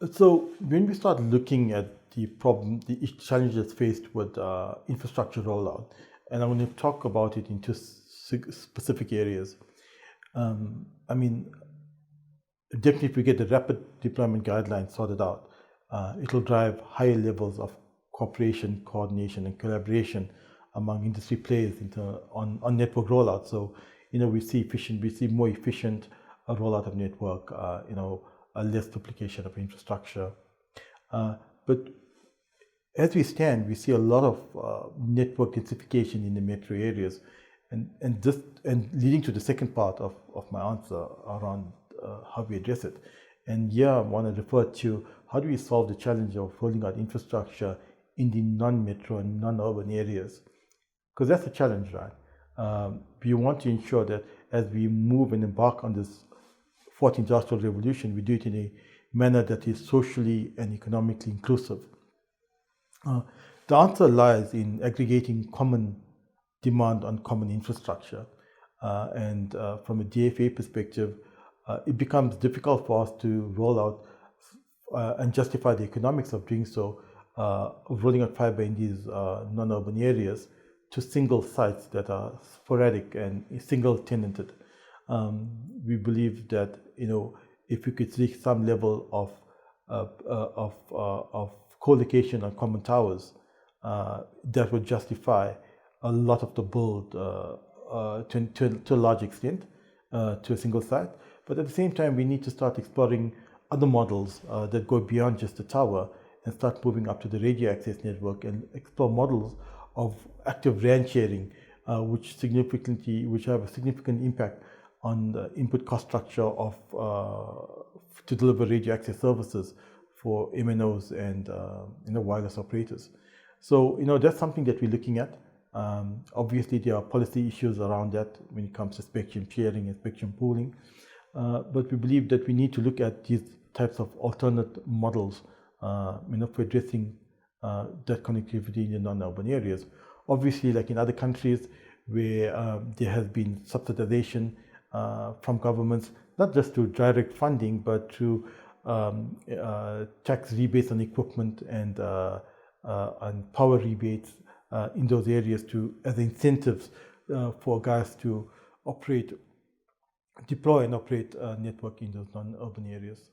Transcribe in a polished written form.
So when we start looking at the problem, the challenges faced with infrastructure rollout, and I'm going to talk about it into specific areas. I mean, definitely if we get the rapid deployment guidelines sorted out, it'll drive higher levels of cooperation, coordination, and collaboration among industry players on network rollout. So, we see more efficient rollout of network, less duplication of infrastructure. But as we stand, we see a lot of network densification in the metro areas, and leading to the second part of my answer around how we address it. And here I want to refer to how do we solve the challenge of rolling out infrastructure in the non-metro and non-urban areas, because that's a challenge, right? We want to ensure that as we move and embark on this fourth industrial revolution, we do it in a manner that is socially and economically inclusive. The answer lies in aggregating common demand on common infrastructure. And from a DFA perspective, it becomes difficult for us to roll out and justify the economics of doing so, of rolling out fiber in these non-urban areas to single sites that are sporadic and single tenanted. We believe that if we could reach some level of co-location on common towers, that would justify a lot of the build to a large extent to a single site. But at the same time, we need to start exploring other models that go beyond just the tower and start moving up to the radio access network and explore models of active RAN sharing, which have a significant impact on the input cost structure of to deliver radio access services for MNOs and wireless operators. So that's something that we're looking at. Obviously, there are policy issues around that when it comes to spectrum sharing and spectrum pooling, but we believe that we need to look at these types of alternate models, for addressing that connectivity in the non-urban areas. Obviously, like in other countries where there has been subsidization from governments, not just through direct funding, but through tax rebates on equipment and power rebates in those areas as incentives for guys to deploy and operate network in those non-urban areas.